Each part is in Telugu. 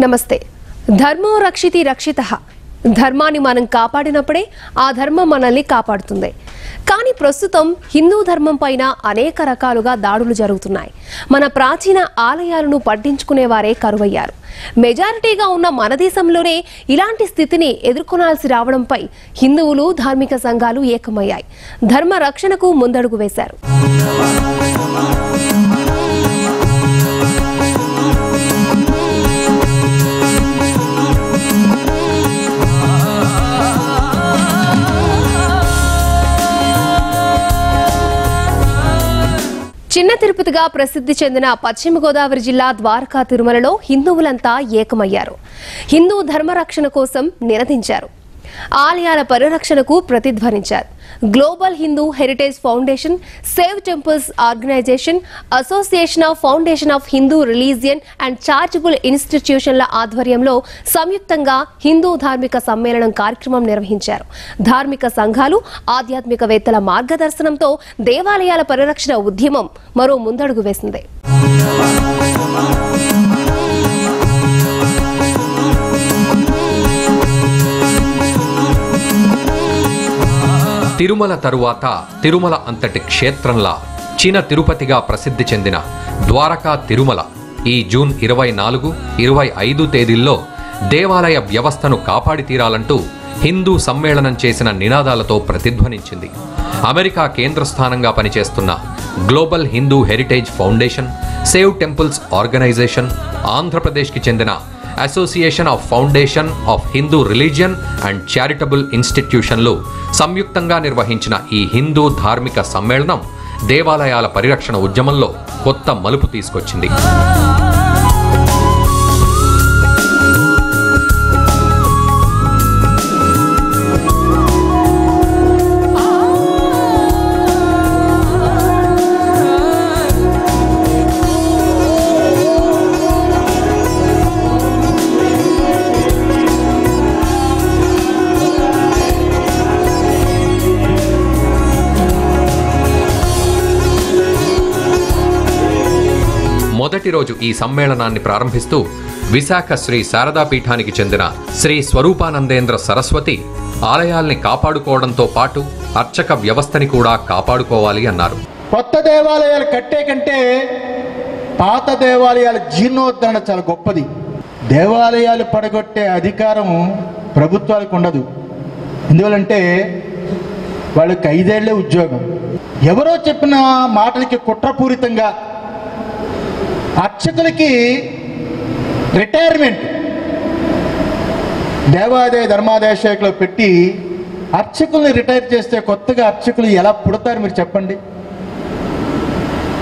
నమస్తే. ధర్మో రక్షితి రక్షితః. ధర్మాన్ని మనం కాపాడినప్పుడే ఆ ధర్మం మనల్ని కాపాడుతుంది. కానీ ప్రస్తుతం హిందూ ధర్మం పైన అనేక రకాలుగా దాడులు జరుగుతున్నాయి. మన ప్రాచీన ఆలయాలను పట్టించుకునేవారే కరువయ్యారు. మెజారిటీగా ఉన్న మన దేశంలోనే ఇలాంటి స్థితిని ఎదుర్కొనాల్సి రావడంపై హిందువులు, ధార్మిక సంఘాలు ఏకమయ్యాయి. ధర్మ రక్షణకు ముందడుగు వేశారు. చిన్న తిరుపతిగా ప్రసిద్ధి చెందిన పశ్చిమ గోదావరి జిల్లా ద్వారకా తిరుమలలో హిందువులంతా ఏకమయ్యారు. హిందూ ధర్మ రక్షణ కోసం నినదించారు. ఆలయాల పరిరక్షణకు ప్రతిధ్వనించారు. Global Hindu heritage foundation, save temples organisation, association of foundation of Hindu religion and charitable ఇన్స్టిట్యూషన్ల ఆధ్వర్యంలో సంయుక్తంగా హిందూ ధార్మిక సమ్మేళనం కార్యక్రమం నిర్వహించారు. ధార్మిక సంఘాలు, ఆధ్యాత్మికవేత్తల మార్గదర్శనంతో దేవాలయాల పరిరక్షణ ఉద్యమం మరో ముందడుగు వేసింది. తిరుమల తరువాత తిరుమల అంతటి క్షేత్రంలా చిన్న తిరుపతిగా ప్రసిద్ధి చెందిన ద్వారకా తిరుమల ఈ జూన్ 24, 25 తేదీల్లో దేవాలయ వ్యవస్థను కాపాడి తీరాలంటూ హిందూ సమ్మేళనం చేసిన నినాదాలతో ప్రతిధ్వనించింది. అమెరికా కేంద్రస్థానంగా పనిచేస్తున్న global Hindu heritage foundation, save temples organisation, ఆంధ్రప్రదేశ్కి చెందిన association of foundation of Hindu religion and charitable ఇన్స్టిట్యూషన్లు సంయుక్తంగా నిర్వహించిన ఈ హిందూ ధార్మిక సమ్మేళనం దేవాలయాల పరిరక్షణ ఉద్యమంలో కొత్త మలుపు తీసుకొచ్చింది. మొదటి రోజు ఈ సమ్మేళనాన్ని ప్రారంభిస్తూ విశాఖ శ్రీ శారదా పీఠానికి చెందిన శ్రీ స్వరూపానందేంద్ర సరస్వతి ఆలయాల్ని కాపాడుకోవడంతో పాటు అర్చక వ్యవస్థని కూడా కాపాడుకోవాలి అన్నారు. కొత్త దేవాలయాలు కట్టే కంటే పాత దేవాలయాల జీర్ణోద్ధరణ చాలా గొప్పది. దేవాలయాలు పడగొట్టే అధికారం ప్రభుత్వాలకు ఉండదు. ఎందువలంటే వాళ్ళకి 5 ఏళ్లే ఉద్యోగం. ఎవరో చెప్పిన మాటలకి కుట్రపూరితంగా అర్చకులకి రిటైర్మెంట్ దేవాదాయ ధర్మాదాయ శాఖలో పెట్టి అర్చకుల్ని రిటైర్ చేస్తే కొత్తగా అర్చకులు ఎలా పుడతారు మీరు చెప్పండి?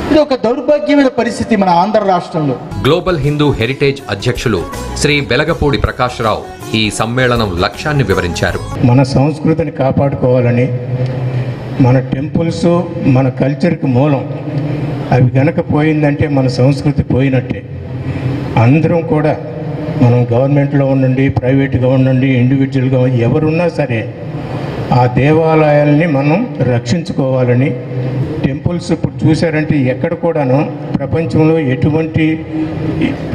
ఇది ఒక దౌర్భాగ్యమైన పరిస్థితి మన ఆంధ్ర రాష్ట్రంలో. గ్లోబల్ హిందూ హెరిటేజ్ అధ్యక్షులు శ్రీ వెలగపూడి ప్రకాశ్రావు ఈ సమ్మేళనం లక్ష్యాన్ని వివరించారు. మన సంస్కృతిని కాపాడుకోవాలని, మన టెంపుల్స్ మన కల్చర్కి మూలం. అవి గనక పోయిందంటే మన సంస్కృతి పోయినట్టే. అందరం కూడా మనం గవర్నమెంట్లో ఉండండి, ప్రైవేట్గా ఉండండి, ఇండివిజువల్గా ఎవరున్నా సరే ఆ దేవాలయాల్ని మనం రక్షించుకోవాలని. టెంపుల్స్ ఇప్పుడు చూశారంటే ఎక్కడ కూడాను ప్రపంచంలో ఎటువంటి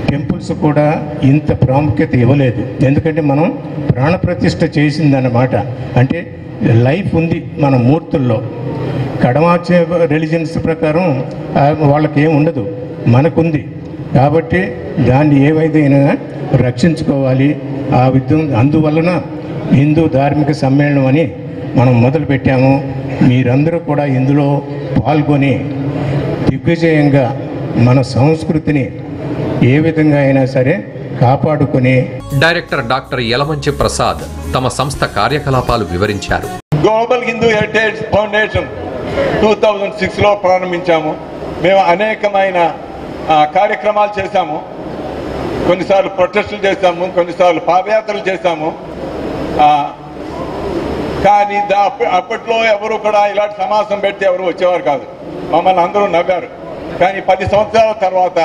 టెంపుల్స్ కూడా ఇంత ప్రాముఖ్యత ఇవ్వలేదు. ఎందుకంటే మనం ప్రాణప్రతిష్ఠ చేసిందన్నమాట. అంటే లైఫ్ ఉంది మన మూర్తుల్లో. కడమార్చే రిలీజన్స్ ప్రకారం వాళ్ళకి ఏం ఉండదు, మనకుంది. కాబట్టి దాన్ని ఏవైనా రక్షించుకోవాలి. ఆ అందువలన హిందూ ధార్మిక సమ్మేళనం అని మనం మొదలుపెట్టాము. మీరందరూ కూడా ఇందులో పాల్గొని దిగ్విజయంగా మన సంస్కృతిని ఏ విధంగా అయినా సరే కాపాడుకొని. డైరెక్టర్ డాక్టర్ యలమంచి ప్రసాద్ తమ సంస్థ కార్యకలాపాలు వివరించారు. గ్లోబల్ హిందూ హెరిటేజ్ ఫౌండేషన్ 2006లో ప్రారంభించాము. మేము అనేకమైన కార్యక్రమాలు చేశాము. కొన్నిసార్లు ప్రొటెస్టులు చేశాము, కొన్నిసార్లు పాదయాత్రలు చేశాము. కానీ అప్పట్లో ఎవరు కూడా ఇలాంటి సమావేశం పెడితే ఎవరు వచ్చేవారు కాదు. మమ్మల్ని అందరూ నవ్వారు. కానీ 10 సంవత్సరాల తర్వాత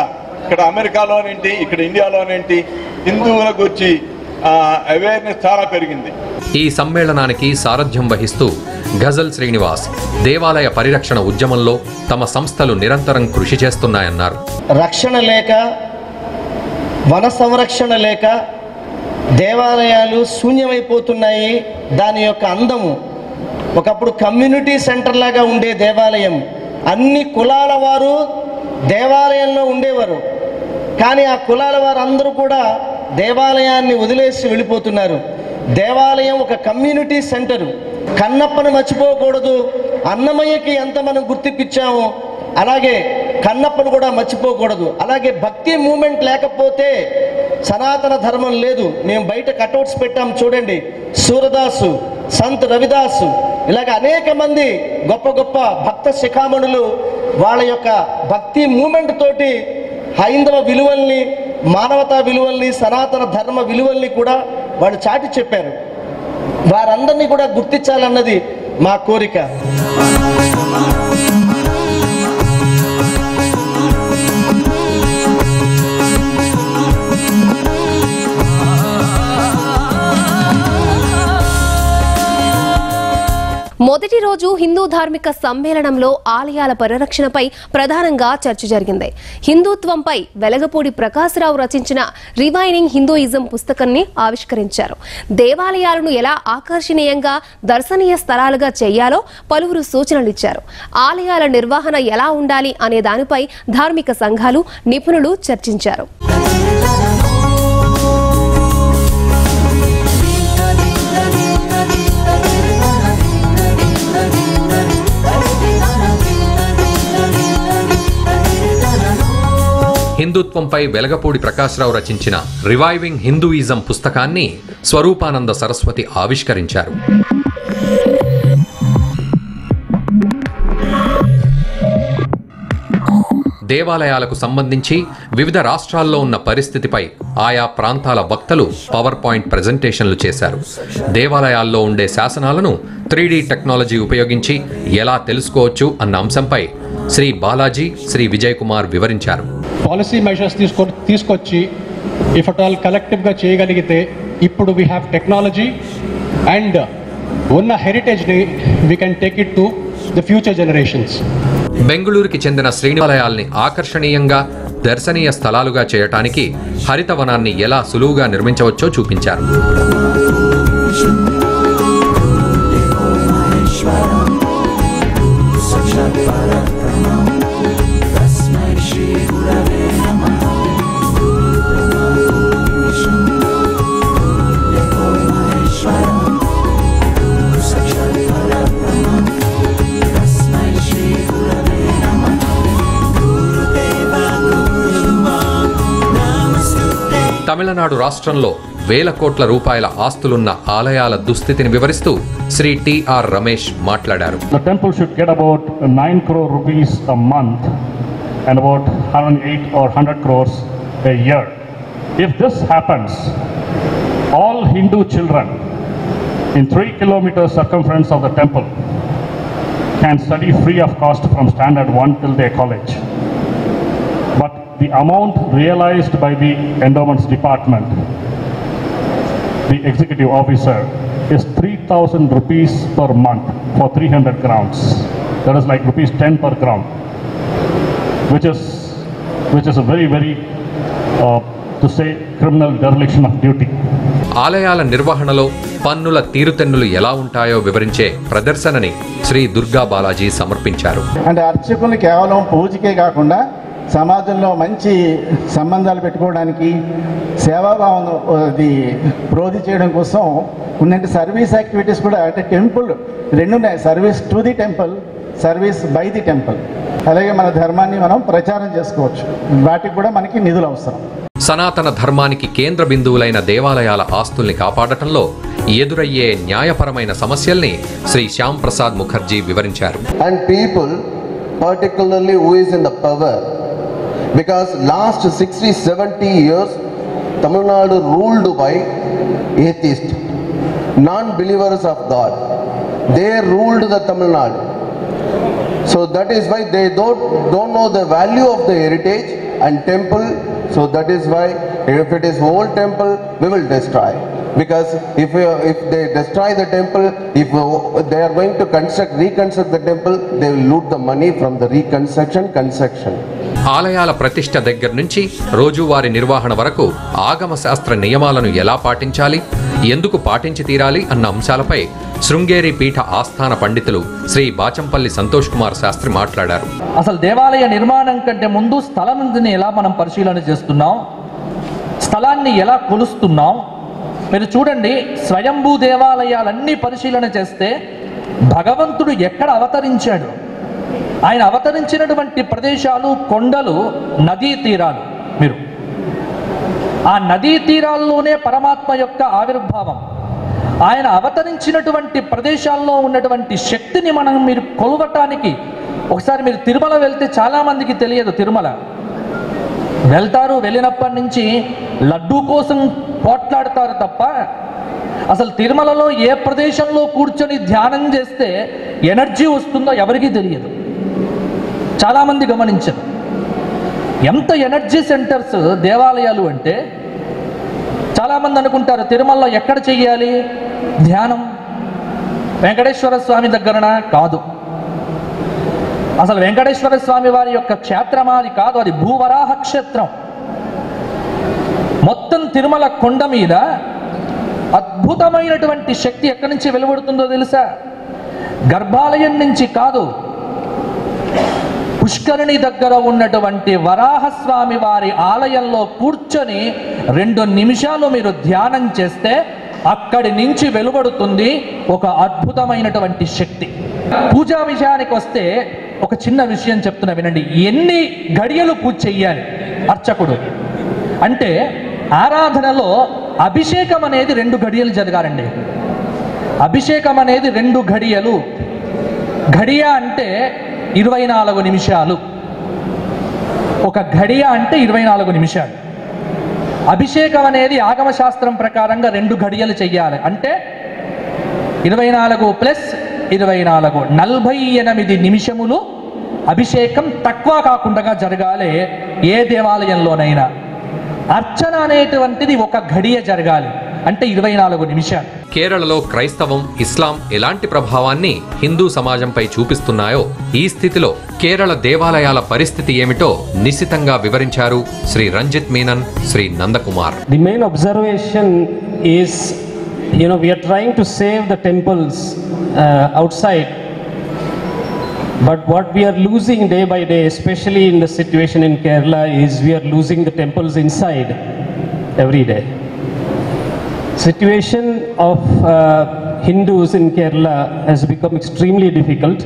ఇక్కడ అమెరికాలోనేంటి, ఇక్కడ ఇండియాలోనేంటి హిందువుల గురించి అవేర్నెస్ చాలా పెరిగింది. ఈ సమ్మేళనానికి సారథ్యం వహిస్తూ గజల్ శ్రీనివాస్ దేవాలయ పరిరక్షణ ఉద్యమంలో తమ సంస్థలు నిరంతరం కృషి చేస్తున్నాయన్నారు. రక్షణ లేక వన సంరక్షణ లేక దేవాలయాలు శూన్యమైపోతున్నాయి. దాని యొక్క అందము, ఒకప్పుడు కమ్యూనిటీ సెంటర్ లాగా ఉండే దేవాలయం, అన్ని కులాల వారు దేవాలయంలో ఉండేవారు. కానీ ఆ కులాల వారు అందరూ కూడా దేవాలయాన్ని వదిలేసి వెళ్ళిపోతున్నారు. దేవాలయం ఒక కమ్యూనిటీ సెంటరు. కన్నప్పను మర్చిపోకూడదు. అన్నమయ్యకి ఎంత మనం గుర్తించామో అలాగే కన్నప్పను కూడా మర్చిపోకూడదు. అలాగే భక్తి మూమెంట్ లేకపోతే సనాతన ధర్మం లేదు. మేము బయట కటౌట్స్ పెట్టాం చూడండి. సూరదాసు, సంత్ రవిదాసు, ఇలాగ అనేక మంది గొప్ప గొప్ప భక్త శిఖామణులు వాళ్ళ యొక్క భక్తి మూమెంట్ తోటి హైందవ విలువల్ని, మానవతా విలువల్ని, సనాతన ధర్మ విలువల్ని కూడా వాళ్ళు చాటి చెప్పారు. వారందరినీ కూడా గుర్తించాలన్నది మా కోరిక. మొదటి రోజు హిందూ ధార్మిక సమ్మేళనంలో ఆలయాల పరిరక్షణపై ప్రధానంగా చర్చ జరిగింది. హిందుత్వంపై వెలగపూడి ప్రకాశరావు రచించిన రివైవింగ్ హిందూయిజం పుస్తకాన్ని ఆవిష్కరించారు. దేవాలయాలను ఎలా ఆకర్షణీయంగా దర్శనీయ స్థలాలుగా చేయాలో పలువురు సూచనలిచ్చారు. ఆలయాల నిర్వహణ ఎలా ఉండాలి అనే దానిపై ధార్మిక సంఘాలు, నిపుణులు చర్చించారు. హిందుత్వంపై వెలగపూడి ప్రకాశరావు రచించిన రివైవింగ్ హిందూయిజం పుస్తకాన్ని స్వరూపానంద సరస్వతి ఆవిష్కరించారు. దేవాలయాలకు సంబంధించి వివిధ రాష్ట్రాల్లో ఉన్న పరిస్థితిపై ఆయా ప్రాంతాల వక్తలు పవర్ పాయింట్ ప్రెజెంటేషన్లు చేశారు. దేవాలయాల్లో ఉండే శాసనాలను 3D టెక్నాలజీ ఉపయోగించి ఎలా తెలుసుకోవచ్చు అన్న అంశంపై శ్రీ బాలాజీ, శ్రీ విజయ్ కుమార్ వివరించారు. పాలసీ మెజర్స్ తీసుకొచ్చి ఇఫ్ అట్ ఆల్ కలెక్టివ్గా చేయగలిగితే ఇప్పుడు వీ హ్యావ్ టెక్నాలజీ అండ్ ఉన్న హెరిటేజ్ని we can take it to the future generations. బెంగళూరుకి చెందిన శ్రీనివాలయాల్ని ఆకర్షణీయంగా దర్శనీయ స్థలాలుగా చేయటానికి హరితవనాన్ని ఎలా సులువుగా నిర్మించవచ్చో చూపించారు. తమిళనాడు రాష్ట్రంలో వేల కోట్ల రూపాయల ఆస్తులున్న ఆలయాల దుస్థితిని వివరిస్తూ శ్రీ టిఆర్ రమేష్ మాట్లాడారు. The temple should get about 9 crore rupees a month and about 108 or 100 crores a year. If this happens, all Hindu children in 3 kilometers circumference of the temple can study free of cost from standard 1 till their college. But the amount realized by the endowments department, the executive officer, is 3,000 rupees per month for 300 grounds. That is like rupees 10 per ground, which is a very, very, to say, criminal dereliction of duty. ఆలయాల నిర్వహణలో పన్నుల తీరుతెన్నులు ఎలా ఉంటాయో వివరించే ప్రదర్శనని శ్రీ దుర్గా బాలాజీ సమర్పించారు. అంటే అర్చకులు కేవలం పూజకే కాకుండా సమాజంలో మంచి సంబంధాలు పెట్టుకోవడానికి, సేవాభావం అది ప్రోధి చేయడం కోసం ఉన్నంటి సర్వీస్ యాక్టివిటీస్ కూడా, అంటే టెంపుల్ రెండు ఉన్నాయి, service to the temple, service by the temple. అలాగే మన ధర్మాన్ని మనం ప్రచారం చేసుకోవచ్చు. వాటికి కూడా మనకి నిధులు అవసరం. సనాతన ధర్మానికి కేంద్ర బిందువులైన దేవాలయాల ఆస్తుల్ని కాపాడటంలో ఎదురయ్యే న్యాయపరమైన సమస్యల్ని శ్రీ శ్యామ్ ప్రసాద్ ముఖర్జీ వివరించారు. And people, particularly who is in the power, because last 60-70 years Tamil Nadu ruled by atheists, non-believers of God. They ruled the Tamil Nadu. So that is why they don't know the value of the heritage and temple. So that is why if it is old temple, we will destroy. Because if they destroy the temple, if they are going to reconstruct the temple, they will loot the money from the construction. ఆలయాల ప్రతిష్ఠ దగ్గర నుంచి రోజువారీ నిర్వహణ వరకు ఆగమ శాస్త్ర నియమాలను ఎలా పాటించాలి, ఎందుకు పాటించి తీరాలి అన్న అంశాలపై శృంగేరి పీఠ ఆస్థాన పండితులు శ్రీ బాచంపల్లి సంతోష్ కుమార్ శాస్త్రి మాట్లాడారు. అసలు దేవాలయ నిర్మాణం కంటే ముందు స్థలాన్ని ఎలా మనం పరిశీలన చేస్తున్నాం, స్థలాన్ని ఎలా కొలుస్తున్నాం. మీరు చూడండి, స్వయంభూ దేవాలయాలన్నీ పరిశీలన చేస్తే భగవంతుడు ఎక్కడ అవతరించాడు, ఆయన అవతరించినటువంటి ప్రదేశాలు కొండలు, నదీ తీరాలు. మీరు ఆ నదీ తీరాల్లోనే పరమాత్మ యొక్క ఆవిర్భావం. ఆయన అవతరించినటువంటి ప్రదేశాల్లో ఉన్నటువంటి శక్తిని మీరు కొలవటానికి ఒకసారి మీరు తిరుమల వెళ్తే చాలామందికి తెలియదు. తిరుమల వెళ్తారు, వెళ్ళినప్పటి నుంచి లడ్డూ కోసం పోట్లాడతారు తప్ప అసలు తిరుమలలో ఏ ప్రదేశంలో కూర్చొని ధ్యానం చేస్తే ఎనర్జీ వస్తుందో ఎవరికీ తెలియదు. చాలామంది గమనించరు. ఎంత ఎనర్జీ సెంటర్స్ దేవాలయాలు అంటే చాలామంది అనుకుంటారు తిరుమలలో ఎక్కడ చెయ్యాలి ధ్యానం, వెంకటేశ్వర స్వామి దగ్గరనా? కాదు. అసలు వెంకటేశ్వర స్వామి వారి యొక్క క్షేత్రమా? అది కాదు, అది భూవరాహ క్షేత్రం. మొత్తం తిరుమల కొండ మీద అద్భుతమైనటువంటి శక్తి ఎక్కడి నుంచి వెలువడుతుందో తెలుసా? గర్భాలయం నుంచి కాదు, పుష్కరిణి దగ్గర ఉన్నటువంటి వరాహస్వామి వారి ఆలయంలో కూర్చొని 2 నిమిషాలు మీరు ధ్యానం చేస్తే అక్కడి నుంచి వెలువడుతుంది ఒక అద్భుతమైనటువంటి శక్తి. పూజా విషయానికి వస్తే ఒక చిన్న విషయం చెప్తున్నా వినండి. ఎన్ని గడియలు పూజ చెయ్యాలి అర్చకుడు అంటే, ఆరాధనలో అభిషేకం అనేది 2 గడియలు జరగాలండి. అభిషేకం అనేది 2 గడియలు. ఘడియ అంటే 24 నిమిషాలు. ఒక ఘడియ అంటే 24 నిమిషాలు. అభిషేకం అనేది ఆగమ శాస్త్రం ప్రకారంగా 2 గడియలు చెయ్యాలి. అంటే 24 ప్లస్ 24 48 నిమిషములు అభిషేకం తక్కువ కాకుండా జరగాలి. ఏ దేవాలయంలోనైనా అర్చన అనేటువంటిది 1 ఘడియ జరగాలి, అంటే 24 నిమిషాలు. కేరళలో క్రైస్తవం, ఇస్లాం ఎలాంటి ప్రభావాన్ని హిందూ సమాజంపై చూపిస్తున్నాయో, ఈ స్థితిలో కేరళ దేవాలయాల పరిస్థితి ఏమిటో నిశితంగా వివరించారు Shri Ranjith Menon, Shri Nandakumar. The main observation is, we are trying to save the temples outside, but what we are losing day by day, especially in the situation in Kerala, is we are losing the temples inside every day. Situation of Hindus in Kerala has become extremely difficult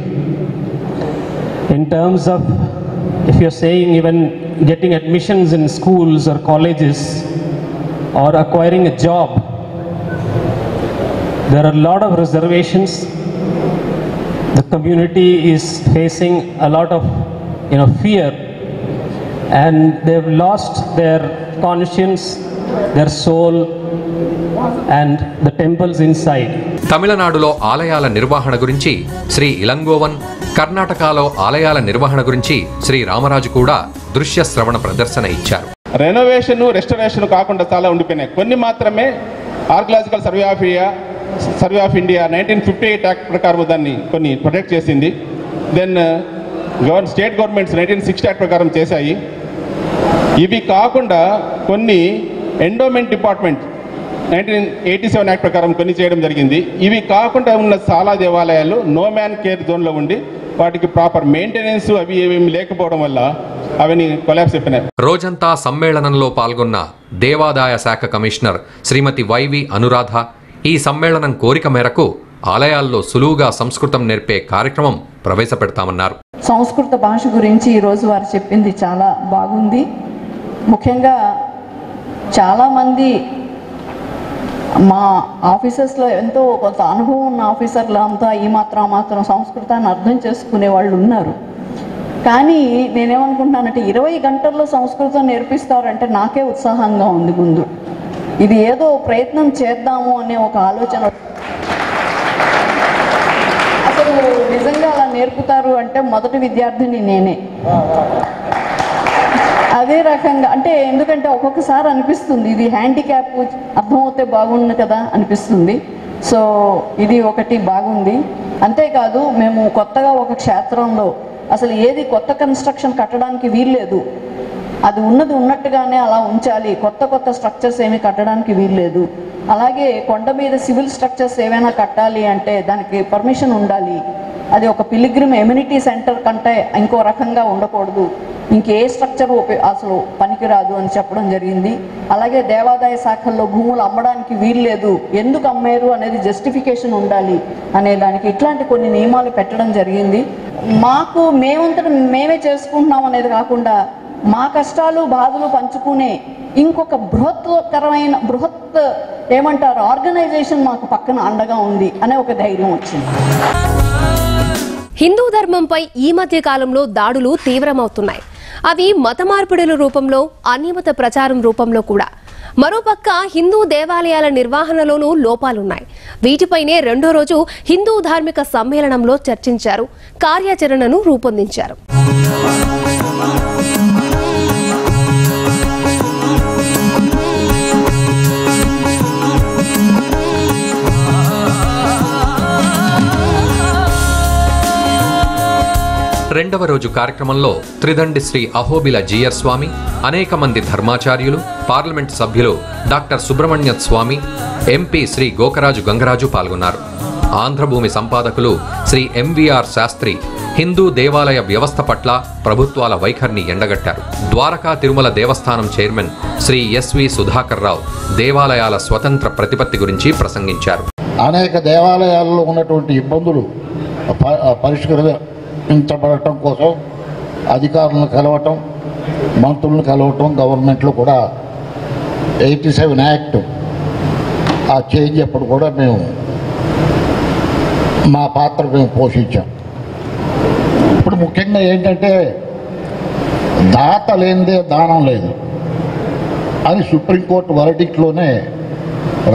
in terms of, if you're saying even getting admissions in schools or colleges or acquiring a job, there are a lot of reservations. The community is facing a lot of fear, and they've lost their conscience, their soul, and the temples inside. తమిళనాడులో ఆలయాల నిర్వహణ గురించి శ్రీ ఇలంగోవన్, కర్ణాటకలో ఆలయాల నిర్వహణ గురించి శ్రీ రామరాజు కూడా దృశ్య శ్రవణ ప్రదర్శన ఇచ్చారు. రెనోవేషన్, రెస్టరేషన్ కాకుండా చాలా ఉండిపోయినాయి. కొన్ని మాత్రమే archaeological survey of India 1958 act ప్రకారం దాన్ని కొన్ని ప్రొటెక్ట్ చేసింది. దెన్ స్టేట్ గవర్నమెంట్స్ 1960 యాక్ట్ ప్రకారం చేశాయి. ఇవి కాకుండా కొన్ని ఎండోమెంట్ డిపార్ట్మెంట్ 1987 యాక్ట్ ప్రకారం కొన్ని చేయడం జరిగింది. ఇవి కాకుండా ఉన్న చాలా దేవాలయాలు నో మ్యాన్ కేర్ జోన్లో ఉండి వాటికి ప్రాపర్ మెయింటెనెన్స్ అవి ఏమేమి లేకపోవడం వల్ల అవన్నీ కొలాప్స్ అయిపోయినాయి. రోజంతా సమ్మేళనంలో పాల్గొన్న దేవాదాయ శాఖ కమిషనర్ శ్రీమతి వైవి అనురాధ ఈ సమ్మేళనం కోరిక మేరకు ఆలయాల్లో సులువుగా సంస్కృతం నేర్పే కార్యక్రమం ప్రవేశపెడతామన్నారు. సంస్కృత భాష గురించి ఈరోజు వారు చెప్పింది చాలా బాగుంది. ముఖ్యంగా చాలామంది మా ఆఫీసర్స్లో ఎంతో కొంత అనుభవం ఉన్న ఆఫీసర్లు అంతా ఈ మాత్రం సంస్కృతాన్ని అర్థం చేసుకునే వాళ్ళు ఉన్నారు. కానీ నేనేమనుకుంటున్నానంటే 20 గంటల్లో సంస్కృతం నేర్పిస్తారంటే నాకే ఉత్సాహంగా ఉంది. ముందు ఇది ఏదో ప్రయత్నం చేద్దాము అనే ఒక ఆలోచన. అసలు నిజంగా అలా నేర్పుతారు అంటే మొదటి విద్యార్థిని నేనే. అదే రకంగా అంటే ఎందుకంటే ఒక్కొక్కసారి అనిపిస్తుంది ఇది హ్యాండిక్యాప్ అర్థమవుతే బాగుంది కదా అనిపిస్తుంది. సో ఇది ఒకటి బాగుంది. అంతేకాదు మేము కొత్తగా ఒక క్షేత్రంలో అసలు ఏది కొత్త కన్స్ట్రక్షన్ కట్టడానికి వీల్లేదు, అది ఉన్నది ఉన్నట్టుగానే అలా ఉంచాలి, కొత్త స్ట్రక్చర్స్ ఏమీ కట్టడానికి వీల్లేదు. అలాగే కొండ మీద సివిల్ స్ట్రక్చర్స్ ఏమైనా కట్టాలి అంటే దానికి పర్మిషన్ ఉండాలి. అది ఒక పిలిగ్రిమ్ ఎమ్యూనిటీ సెంటర్ కంటే ఇంకో రకంగా ఉండకూడదు, ఇంకే స్ట్రక్చర్ అసలు పనికిరాదు అని చెప్పడం జరిగింది. అలాగే దేవాదాయ శాఖల్లో భూములు అమ్మడానికి వీల్లేదు, ఎందుకు అమ్మారు అనేది జస్టిఫికేషన్ ఉండాలి అనే దానికి ఇట్లాంటి కొన్ని నియమాలు పెట్టడం జరిగింది. మాకు మేమంతటా మేమే చేసుకుంటున్నాం అనేది కాకుండా మా కష్టాలు బాధలు పంచుకునే ఇంకొక బృహత్ ఏమంటారు ఆర్గనైజేషన్ మాకు పక్కన అండగా ఉంది అనే ఒక ధైర్యం వచ్చింది. హిందూ ధర్మంపై ఈ మధ్య కాలంలో దాడులు తీవ్రమవుతున్నాయి. అవి మత మార్పిడుల రూపంలో, అనియమిత ప్రచారం రూపంలో కూడా. మరోపక్క హిందూ దేవాలయాల నిర్వహణలోనూ లోపాలున్నాయి. వీటిపైనే రెండో రోజు హిందూ ధార్మిక సమ్మేళనంలో చర్చించారు, కార్యాచరణను రూపొందించారు. రెండవ రోజు కార్యక్రమంలో త్రిదండి శ్రీ అహోబిల జీయర్ స్వామి, అనేక మంది ధర్మాచార్యులు, పార్లమెంట్ సభ్యులు డాక్టర్ సుబ్రహ్మణ్య స్వామి, ఎంపీ శ్రీ గోకరాజు గంగరాజు పాల్గొన్నారు. ఆంధ్రభూమి సంపాదకులు శ్రీ ఎంవీఆర్ శాస్త్రి హిందూ దేవాలయ వ్యవస్థ పట్ల ప్రభుత్వాల వైఖరిని ఎండగట్టారు. ద్వారకా తిరుమల దేవస్థానం చైర్మన్ శ్రీ ఎస్వి సుధాకర్ రావు దేవాలయాల స్వతంత్ర ప్రతిపత్తి గురించి ప్రసంగించారు. అనేక దేవాలయాల్లో ఉన్నటువంటి ఇబ్బందులు పరిష్కరించబడటం కోసం అధికారులను కలవటం, మంత్రులను కలవటం, గవర్నమెంట్లో కూడా 87 యాక్ట్ ఆ చేంజ్ అప్పుడు కూడా మేము మా పాత్ర మేము పోషించాం. ఇప్పుడు ముఖ్యంగా ఏంటంటే దాత లేనిదే దానం లేదు అని సుప్రీంకోర్టు వర్డిక్ట్లోనే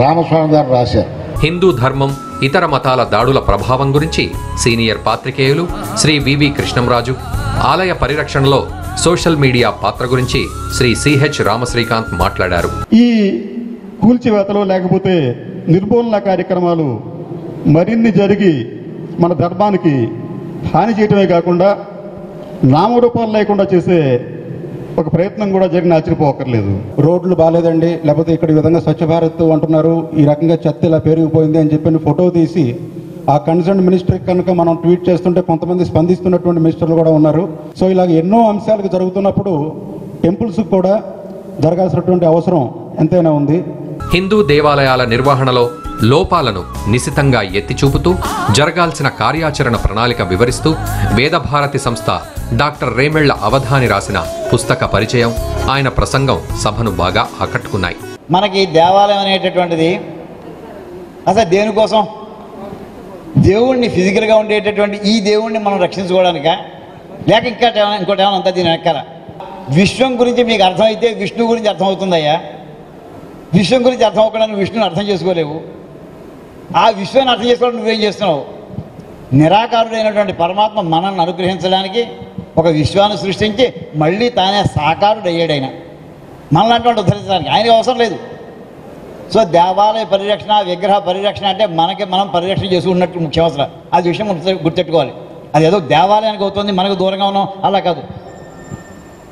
రామస్వామి గారు రాశారు. హిందూ ధర్మం, ఇతర మతాల దాడుల ప్రభావం గురించి సీనియర్ పాత్రికేయులు శ్రీ వివి కృష్ణంరాజు, ఆలయ పరిరక్షణలో సోషల్ మీడియా పాత్ర గురించి శ్రీ సిహెచ్ రామశ్రీకాంత్ మాట్లాడారు. ఈ కూల్చివేతలు లేకపోతే నిర్మూలన కార్యక్రమాలు మరిన్ని జరిగి మన ధర్మానికి హాని చేయటమే కాకుండా నామరూపాలు లేకుండా చేసే ఒక ప్రయత్నం కూడా జరిగిన ఆశ్చర్యపోకర్లేదు. రోడ్లు బాగాలేదండి, లేకపోతే ఇక్కడ ఈ విధంగా స్వచ్ఛ భారత్ అంటున్నారు, ఈ రకంగా చెత్త ఇలా పెరిగిపోయింది అని చెప్పి ఫోటో తీసి ఆ కన్సర్న్ మినిస్టర్ కనుక మనం ట్వీట్ చేస్తుంటే కొంతమంది స్పందిస్తున్నటువంటి మినిస్టర్లు కూడా ఉన్నారు. సో ఇలాగ ఎన్నో అంశాలకు జరుగుతున్నప్పుడు టెంపుల్స్ కూడా జరగాల్సినటువంటి అవసరం ఎంతైనా ఉంది. హిందూ దేవాలయాల నిర్వహణలో లోపాలను నిశితంగా ఎత్తిచూపుతూ జరగాల్సిన కార్యాచరణ ప్రణాళిక వివరిస్తూ వేదభారతి సంస్థ డాక్టర్ రేమెళ్ల అవధాని రాసిన పుస్తక పరిచయం, ఆయన ప్రసంగం సభను బాగా ఆకట్టుకున్నాయి. మనకి దేవాలయం అనేటటువంటిది అసలు దేనికోసం? దేవుణ్ణి ఫిజికల్గా ఉండేటటువంటి ఈ దేవుణ్ణి మనం రక్షించుకోవడానికా, లేక ఇంకోటి ఏమైనా అంతా దీని వెనకాల? విశ్వం గురించి మీకు అర్థమైతే విష్ణు గురించి అర్థమవుతుందయ్యా. విశ్వం గురించి అర్థం అవ్వకుండా నువ్వు విష్ణుని అర్థం చేసుకోలేవు. ఆ విశ్వాన్ని అర్థం చేసుకోవడం నువ్వేం చేస్తున్నావు? నిరాకారుడైనటువంటి పరమాత్మ మనల్ని అనుగ్రహించడానికి ఒక విశ్వాన్ని సృష్టించి మళ్ళీ తానే సాకారుడు అయ్యాడైనా మనలాంటి వాడు ఉద్ధరించడానికి. ఆయనకి అవసరం లేదు. సో దేవాలయ పరిరక్షణ, విగ్రహ పరిరక్షణ అంటే మనకి మనం పరిరక్షణ చేసుకున్నట్టు ముఖ్య అవసరం. అది విషయం గుర్తెట్టుకోవాలి. అది ఏదో దేవాలయానికి అవుతుంది, మనకు దూరంగా ఉన్నాం అలా కాదు.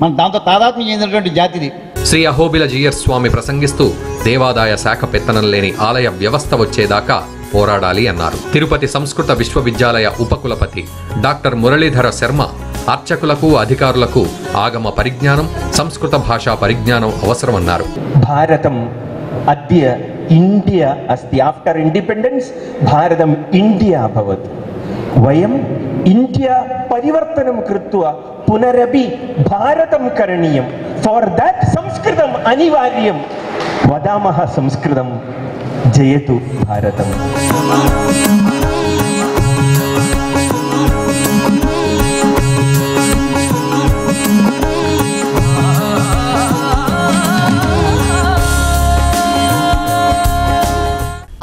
మనం దాంతో తాదాత్మ్యం చెందినటువంటి జాతిది. శ్రీ అహోబిల జీయర్ స్వామి ప్రసంగిస్తూ దేవాదాయ శాఖ పెత్తనం లేని ఆలయ వ్యవస్థ వచ్చేదాకా పోరాడాలి అన్నారు. తిరుపతి సంస్కృత విశ్వవిద్యాలయ ఉపకులపతి డాక్టర్ మురళీధర శర్మ అర్చకులకు, అధికారులకు ఆగమ పరిజ్ఞానం, సంస్కృత భాషా పరిజ్ఞానం అవసరమన్నారు. భారతం అద్య ఇండియా అస్తి. ఆఫ్టర్ ఇండిపెండెన్స్ భారతం ఇండియా అభవత్. వయం ఇండియా పరివర్తనం కృత్వా పునరపి భారతం కరణీయం. ఫార్ దట్ సంస్కృతం అనివార్యం. వదామః సంస్కృతం జయతు భారతం.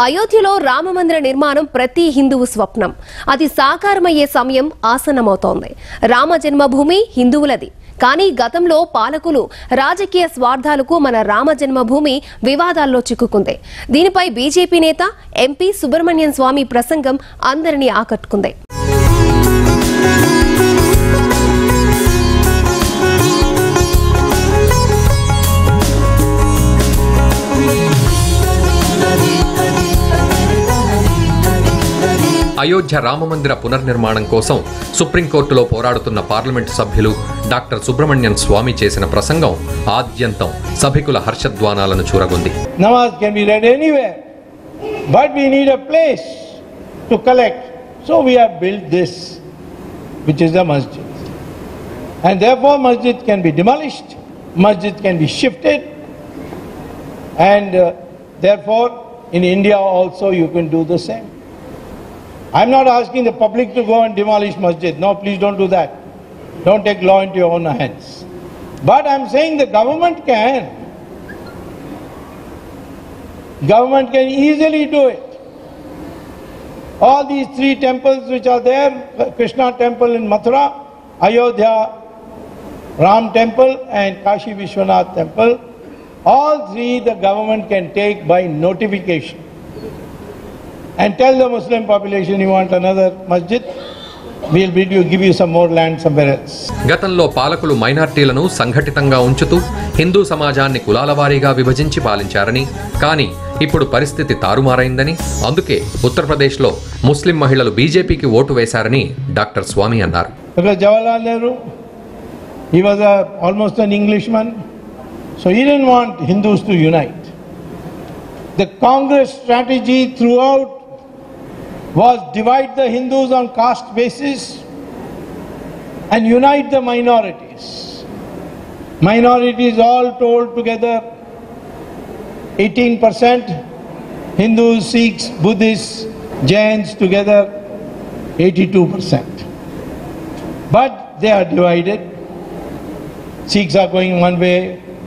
అయోధ్యలో రామమందిర నిర్మాణం ప్రతి హిందువు స్వప్నం. అది సాకారమయ్యే సమయం ఆసన్నమవుతోంది. రామ జన్మభూమి హిందువులది. కానీ గతంలో పాలకులు రాజకీయ స్వార్థాలకు మన రామ జన్మభూమి వివాదాల్లో చిక్కుకుంది. దీనిపై బీజేపీ నేత ఎంపీ సుబ్రహ్మణ్యం స్వామి ప్రసంగం అందరినీ ఆకట్టుకుంది. అయోధ్య రామమందిర పునర్నిర్మాణం కోసం సుప్రీంకోర్టులో పోరాడుతున్న పార్లమెంటు సభ్యులు డాక్టర్ సుబ్రహ్మణ్యం స్వామి చేసిన ప్రసంగం ఆద్యంతం సభికుల హర్షధ్వానాలను చూరగొంది. Namaz can be read anywhere, but we need a place to collect. So we have built this, which is the masjid. And therefore masjid can be demolished, masjid can be shifted, and therefore in India also you can do the same. I'm not asking the public to go and demolish masjid. No, please don't do that. Don't take law into your own hands. But I'm saying the government can. Government can easily do it. All these three temples which are there, Krishna temple in Mathura, Ayodhya, Ram temple and Kashi Vishwanath temple, all three the government can take by notification. And tell the Muslim population you want another masjid, we'll give you some more land somewhere else. గతంలో పాలకులు మైనార్టీలను సంఘటితంగా ఉంచుతూ హిందూ సమాజాన్ని కులాల వారీగా విభజించి పాలించారని, కానీ ఇప్పుడు పరిస్థితి తారుమారైందని, అందుకే ఉత్తరప్రదేశ్లో ముస్లిం మహిళలు బీజేపీకి ఓటు వేశారని డాక్టర్ స్వామి అన్నారు. Because Jawaharlal Nehru, he was almost an Englishman, so he didn't want Hindus to unite. The Congress strategy throughout was divide the Hindus on caste basis and unite the minorities. Minorities all told together 18%, Hindus, Sikhs, Buddhists, Jains together 82%. But they are divided. Sikhs are going one way,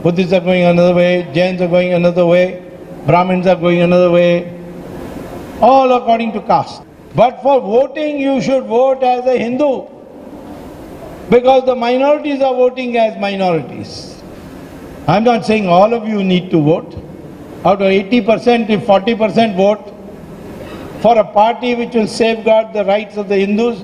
Buddhists are going another way, Jains are going another way, Brahmins are going another way, all according to caste. But for voting, you should vote as a Hindu, because the minorities are voting as minorities. I'm not saying all of you need to vote. Out of 80%, if 40% vote for a party which will safeguard the rights of the Hindus,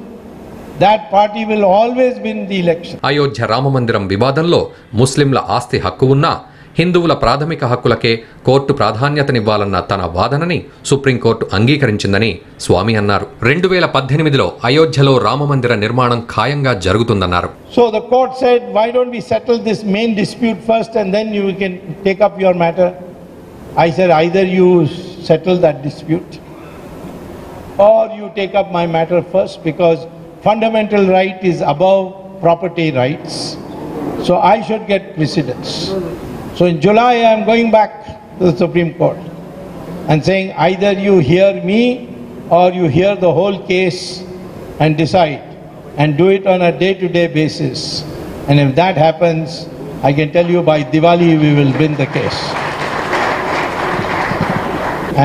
that party will always win the election. Ayodhya రామమందిరం వివాదంలో ముస్లింల ఆస్తి హక్కు ఉన్నా హిందువుల ప్రాథమిక హక్కులకే కోర్టు ప్రాధాన్యతనివ్వాలన్న తన వాదనని సుప్రీంకోర్టు అంగీకరించిందని స్వామి అన్నారు. 2018లో అయోధ్యలో రామమందిర నిర్మాణం ఖాయంగా జరుగుతుందన్నారు. So the court said, why don't we settle this main dispute first and then you can take up your matter. I said, either you settle that dispute or you take up my matter first, because fundamental right is above property rights. So I should get precedence. So in July I am going back to the Supreme Court and saying, either you hear me or you hear the whole case and decide, and do it on a day-to-day basis. And if that happens, I can tell you by Diwali we will win the case.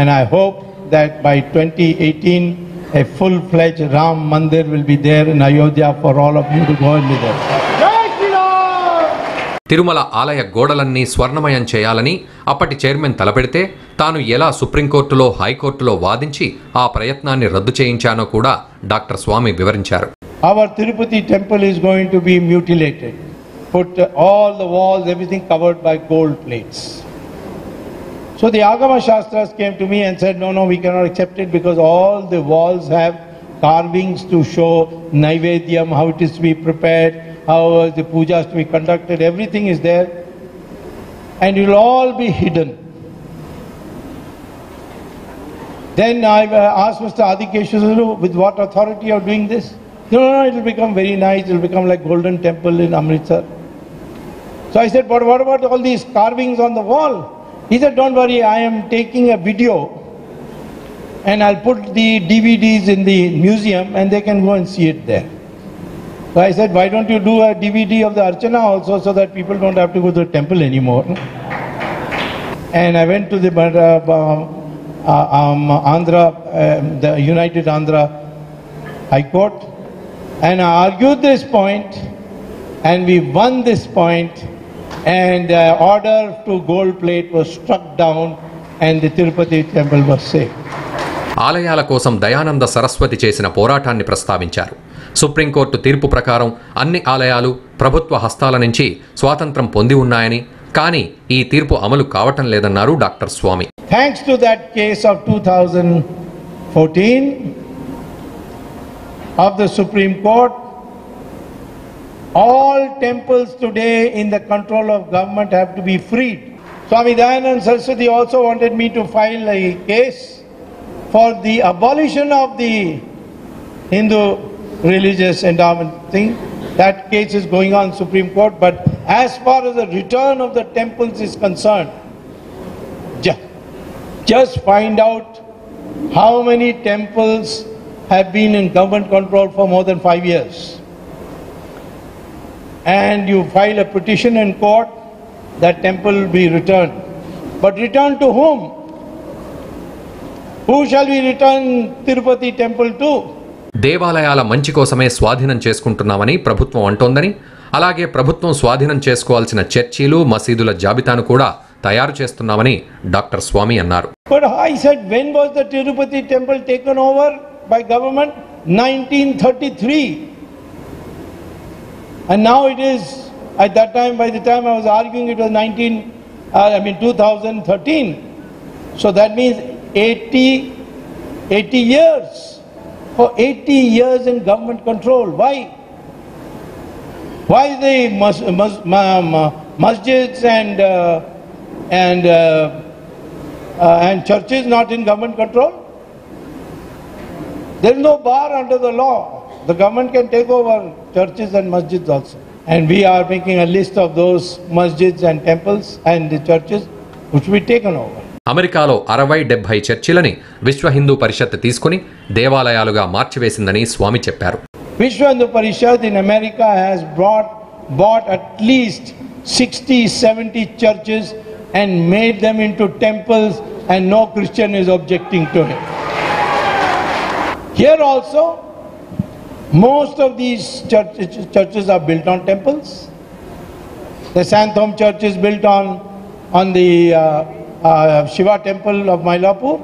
And I hope that by 2018 a full-fledged Ram Mandir will be there in Ayodhya for all of you to go and visit. Tirumala ఆలయ గోడలన్నీ స్వర్ణమయం చేయాలని అప్పటి చైర్మన్ తలపెడితే తాను ఎలా సుప్రీంకోర్టులో హైకోర్టులో వాదించి ఆ ప్రయత్నాన్ని రద్దు చేయించానో కూడా డాక్టర్ స్వామి వివరించారు. Our Tirupati temple is going to be mutilated. Put all the walls, everything covered by gold plates. So the Agama Shastras came to me and said, no, we cannot accept it, because all the walls have carvings to show Naivedyam, how it is to be prepared, how the pujas to be conducted, everything is there, and it will all be hidden. Then I asked Mr. Adikeshwaru, with what authority you are doing this? No, it will become very nice, it will become like Golden Temple in Amritsar. So I said, but what about all these carvings on the wall? He said, don't worry, I am taking a video and I'll put the DVDs in the museum and they can go and see it there. So I said, why don't you do a DVD of the Archana also, so that people don't have to go to the temple anymore? And I went to the Andhra, the United Andhra High Court, and I argued this point, and we won this point, and order to gold plate was struck down, and the Tirupati temple was saved. ఆలయాల కోసం దయానంద సరస్వతి చేసిన పోరాటాన్ని ప్రస్తావించారు. సుప్రీంకోర్టు తీర్పు ప్రకారం అన్ని ఆలయాలు ప్రభుత్వ హస్తాల నుంచి స్వాతంత్రం పొంది ఉన్నాయని, కానీ ఈ తీర్పు అమలు కావటం లేదన్నారు doctor Swamy. Thanks to that case of 2014 of the Supreme Court, all temples today in the control of government have to be freed. Swami Dayananda Saraswati also wanted me to file a case for the abolition of the Hindu religious endowment thing. That case is going on in Supreme Court, but as far as the return of the temples is concerned, just find out how many temples have been in government control for more than 5 years. And you file a petition in court, that temple will be returned. But returned to whom? Who shall we return Tirupati temple to? దేవాలయాల మంచి కోసమే స్వాధీనం చేసుకుంటున్నామని ప్రభుత్వం అంటోందని, అలాగే ప్రభుత్వం స్వాధీనం చేసుకోవాల్సిన చర్చిలు, మసీదుల జాబితాను కూడా తయారు చేస్తున్నామని డాక్టర్ స్వామి అన్నారు. But I said, when was the Tirupati temple taken over by government? 1933. And now it is, at that time, by the time I was arguing, it was 2013. So that means 80 years. For 80 years in government control. Why? Why the masjids and churches not in government control? There is no bar under the law. The government can take over churches and masjids also. And we are making a list of those masjids and temples and the churches which will be taken over. అమెరికాలో 60-70 చర్చిలని విశ్వ హిందూ పరిషత్ తీసుకుని దేవాలయాలుగా మార్చివేసిందని స్వామి చెప్పారు. Vishwa Hindu Parishad in America has bought at least 60-70 churches and made them into temples, and no Christian is objecting to it. Here also, most of these churches are built on temples. The Santhom Church is built on the Shiva temple of Mylapore,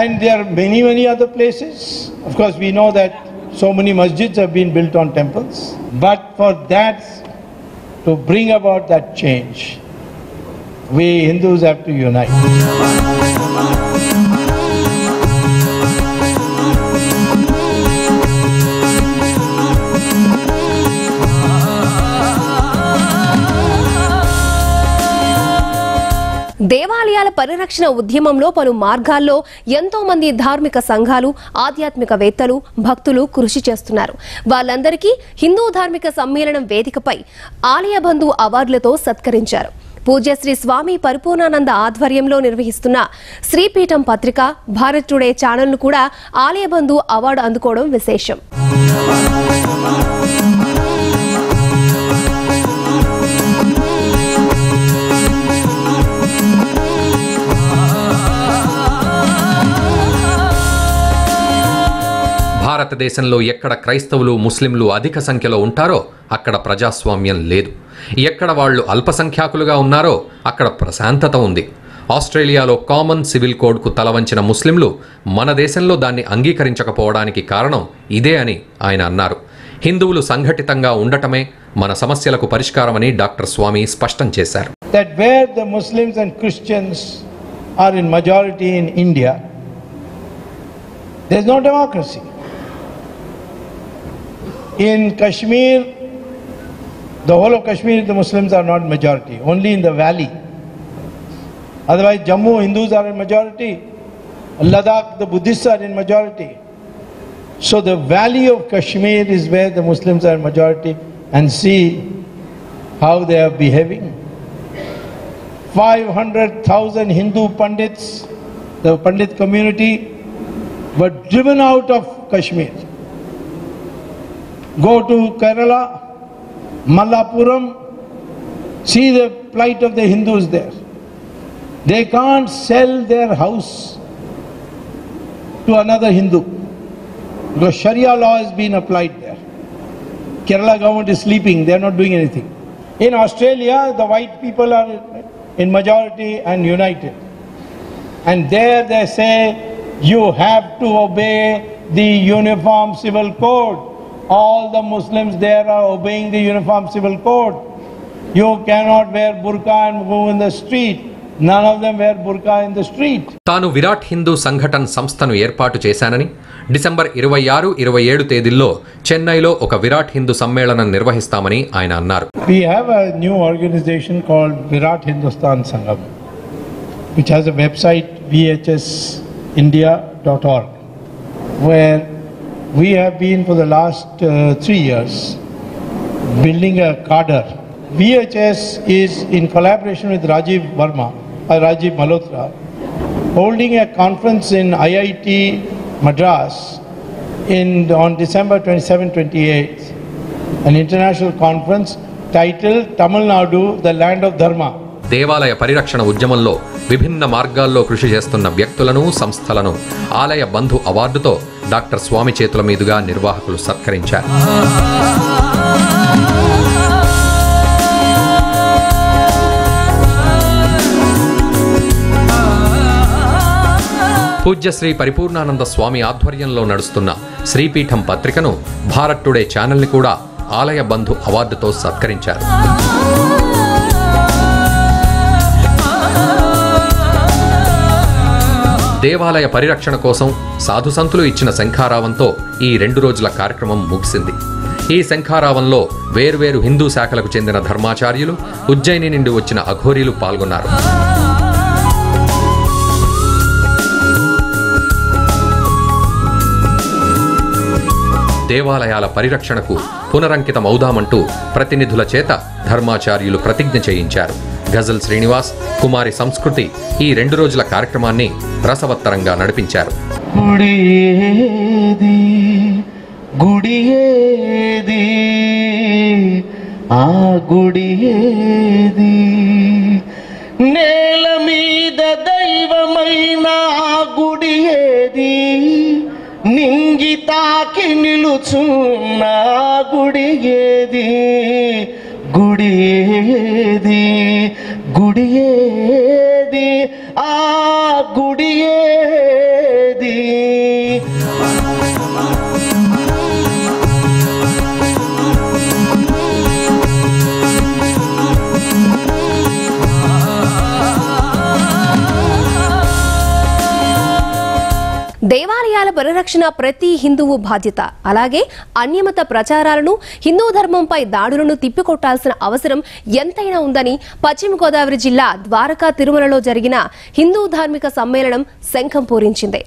and there are many other places. Of course, we know that so many masjids have been built on temples, but for that, to bring about that change, we Hindus have to unite. దేవాలయాల పరిరక్షణ ఉద్యమంలో పలు మార్గాల్లో ఎంతో మంది ధార్మిక సంఘాలు, ఆధ్యాత్మికవేత్తలు, భక్తులు కృషి చేస్తున్నారు. వాళ్ళందరికీ హిందూ ధార్మిక సమ్మేళనం వేదికపై ఆలయ బంధు అవార్డులతో సత్కరించారు. పూజ్యశ్రీ స్వామి పరిపూర్ణానంద ఆధ్వర్యంలో నిర్వహిస్తున్న శ్రీపీఠం పత్రిక, భారత్ టుడే ఛానల్ను కూడా ఆలయ బంధు అవార్డు అందుకోవడం విశేషం. భారతదేశంలో ఎక్కడ క్రైస్తవులు, ముస్లింలు అధిక సంఖ్యలో ఉంటారో అక్కడ ప్రజాస్వామ్యం లేదు. ఎక్కడ వాళ్ళు అల్పసంఖ్యాకులుగా ఉన్నారో అక్కడ ప్రశాంతత ఉంది. ఆస్ట్రేలియాలో కామన్ సివిల్ కోడ్కు తలవంచిన ముస్లింలు మన దేశంలో దాన్ని అంగీకరించకపోవడానికి కారణం ఇదే అని ఆయన అన్నారు. హిందువులు సంఘటితంగా ఉండటమే మన సమస్యలకు పరిష్కారమని డాక్టర్ స్వామి స్పష్టం చేశారు. That where the Muslims and Christians are in majority in India, there is no democracy. In Kashmir, the whole of Kashmir, the Muslims are not majority, only in the valley. Otherwise, Jammu, Hindus are in majority. Ladakh, the Buddhists are in majority. So the valley of Kashmir is where the Muslims are in majority, and see how they are behaving. 500,000 Hindu Pandits, the Pandit community, were driven out of Kashmir. Go to Kerala, Malappuram, see the plight of the Hindus there. They can't sell their house to another Hindu because Sharia law has been applied there. Kerala government is sleeping, they are not doing anything. In Australia, the white people are in majority and united. And there they say, you have to obey the Uniform Civil Code. All the Muslims there are obeying the Uniform Civil Code. You cannot wear burqa and move in the street. None of them wear burqa in the street. తాను విరాట్ హిందూ సంఘటన్ సంస్థను ఏర్పాటు చేశానని డిసెంబర్ 26-27 తేదీల్లో చెన్నైలో ఒక విరాట్ హిందూ సమ్మేళనం నిర్వహిస్తామని ఆయన అన్నారు. We have a new organization called Virat Hindustan Sangam, which has a website GHHindia.org, where we have been for the last 3 years building a cadre. VHS is in collaboration with Rajiv Malhotra, holding a conference in IIT Madras on December 27-28, an international conference titled Tamil Nadu, the land of Dharma. దేవాలయ పరిరక్షణ ఉద్యమంలో విభిన్న మార్గాల్లో కృషి చేస్తున్న వ్యక్తులను సంస్థలను ఆలయ బంధు అవార్డుతో డాక్టర్ స్వామి చేతుల మీదుగా నిర్వాహకులు సత్కరించారు. పూజ్య శ్రీ పరిపూర్ణానంద స్వామి ఆధ్వర్యంలో నడుస్తున్న శ్రీపీఠం పత్రికను భారత్ టుడే ఛానల్ని కూడా ఆలయ బంధు అవార్డుతో సత్కరించారు. దేవాలయ పరిరక్షణ కోసం సాధు సంతులు ఇచ్చిన శంఖారావంతో ఈ 2 రోజుల కార్యక్రమం ముగిసింది. ఈ శంఖారావంలో వేర్వేరు హిందూ శాఖలకు చెందిన ధర్మాచార్యులు, ఉజ్జయిని నుండి వచ్చిన అఘోరీలు పాల్గొన్నారు. దేవాలయాల పరిరక్షణకు పునరంకితమవుదామంటూ ప్రతినిధుల చేత ధర్మాచార్యులు ప్రతిజ్ఞ చేయించారు. గజల్ శ్రీనివాస్, కుమారి సంస్కృతి ఈ 2 రోజుల కార్యక్రమాన్ని రసవత్తరంగా నడిపించారు. గుడి ఏది ఆ గుడి ఏది, నేల మీద దైవమైన ఆ గుడి ఏది, నింగి తాకి నిలుచున్న గుడి ఏది, గుడి ఏది, గుడి ఏది, ఆ గుడి ఏది. దేవాలయాల పరిరక్షణ ప్రతి హిందువు బాధ్యత. అలాగే అన్యమత ప్రచారాలను, హిందూ ధర్మంపై దాడులను తిప్పికొట్టాల్సిన అవసరం ఎంతైనా ఉందని పశ్చిమ గోదావరి జిల్లా ద్వారకా తిరుమలలో జరిగిన హిందూ ధార్మిక సమ్మేళనం శంఖం పూరించింది.